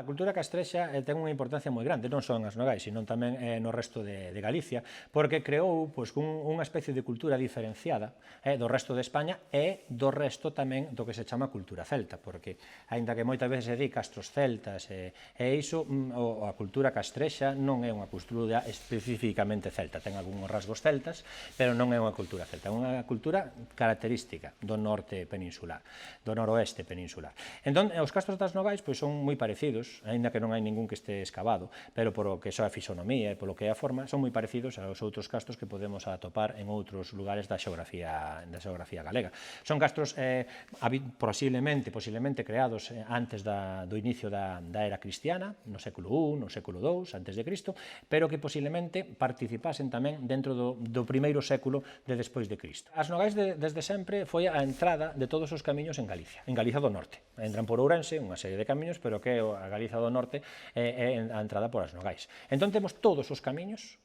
A cultura castrexa ten unha importancia moi grande, non só en As Nogais, sino tamén no resto de Galicia, porque creou unha especie de cultura diferenciada do resto de España e do resto tamén do que se chama cultura celta, porque, aínda que moitas veces se di castros celtas e iso, a cultura castrexa non é unha cultura especificamente celta, ten algúns rasgos celtas, pero non é unha cultura celta, é unha cultura característica do norte peninsular, do noroeste peninsular. Entón, os castros das Nogais son moi parecidos, aínda que non hai ningún que este escavado, pero polo que é a fisonomía e polo que é a forma, son moi parecidos aos outros castros que podemos atopar en outros lugares da xeografía galega. Son castros posiblemente creados antes do inicio da era cristiana, no século I, no século II, antes de Cristo, pero que posiblemente participasen tamén dentro do primeiro século de despois de Cristo. As Nogais desde sempre foi a entrada de todos os camiños en Galicia do Norte. Entran por Ourense, unha serie de camiños, pero que a Galiza do Norte é a entrada por As Nogais. Entón temos todos os camiños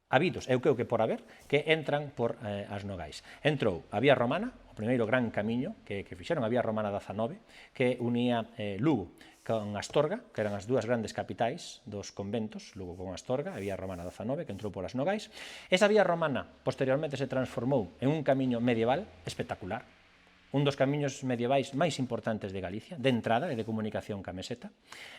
habidos, eu creo que por haber, que entran por As Nogais. Entrou a Vía Romana, o primeiro gran camiño que fixeron, a Vía Romana 19, que unía Lugo con Astorga, que eran as dúas grandes capitais dos conventos, Lugo con Astorga, a Vía Romana 19, que entrou por As Nogais. Esa Vía Romana, posteriormente, se transformou en un camiño medieval espectacular, un dos camiños medievais máis importantes de Galicia, de entrada e de comunicación ca Meseta,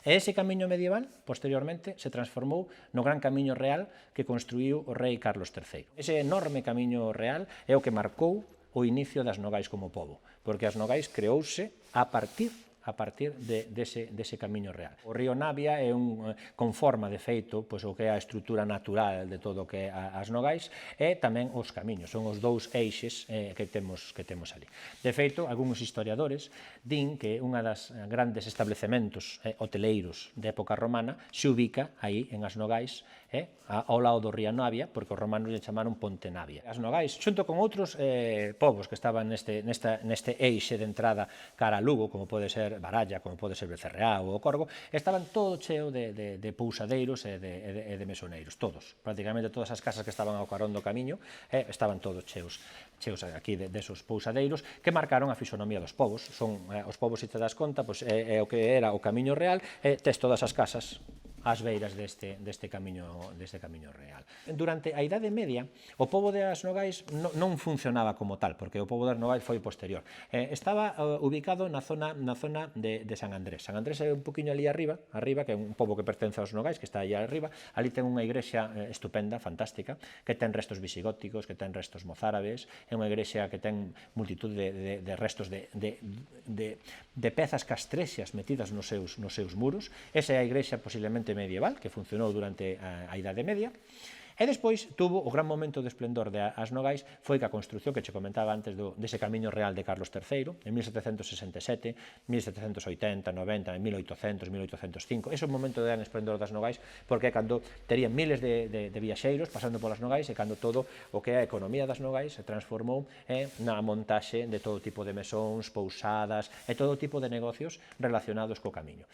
e ese camiño medieval, posteriormente, se transformou no gran camiño real que construíu o rei Carlos III. Ese enorme camiño real é o que marcou o inicio das Nogais como pobo, porque as Nogais creouse a partir dese camiño real. O río Navia conforma, de feito, o que é a estrutura natural de todo o que é As Nogais e tamén os camiños, son os dous eixes que temos ali. De feito, algúns historiadores din que unha das grandes establecementos hoteleiros de época romana se ubica aí en As Nogais, ao lado do río Navia, porque os romanos lle chamaron Ponte Navia. As Nogais, xunto con outros povos que estaban neste eixe de entrada cara a Lugo, como pode ser Baralla, como pode ser Becerreá ou o Corgo, estaban todo cheo de pousadeiros e de mesoneiros, todos. Prácticamente todas as casas que estaban ao carón do camiño estaban todos cheos aquí desos pousadeiros que marcaron a fisonomía dos povos. Os povos, se te das conta, é o que era o camiño real e tes todas as casas ás beiras deste camiño real. Durante a Idade Media, o pobo de As Nogais non funcionaba como tal, porque o pobo das Nogais foi posterior. Estaba ubicado na zona de San Andrés. San Andrés é un poquinho ali arriba, que é un pobo que pertence aos Nogais, que está aí arriba. Ali ten unha igrexa estupenda, fantástica, que ten restos visigóticos, que ten restos mozárabes, é unha igrexa que ten multitud de restos de pezas castrexas metidas nos seus muros. Esa é a igrexa posiblemente medieval, que funcionou durante a Idade Media, e despois tuvo o gran momento de esplendor de As Nogais foi que a construción que che comentaba antes dese camiño real de Carlos III, en 1767, 1780, 90, 1800, 1805. Ese é o momento de gran esplendor das Nogais, porque é cando terían miles de viaxeiros pasando polas Nogais e cando todo o que é a economía das Nogais se transformou na montaxe de todo tipo de mesóns, pousadas e todo tipo de negocios relacionados co camiño.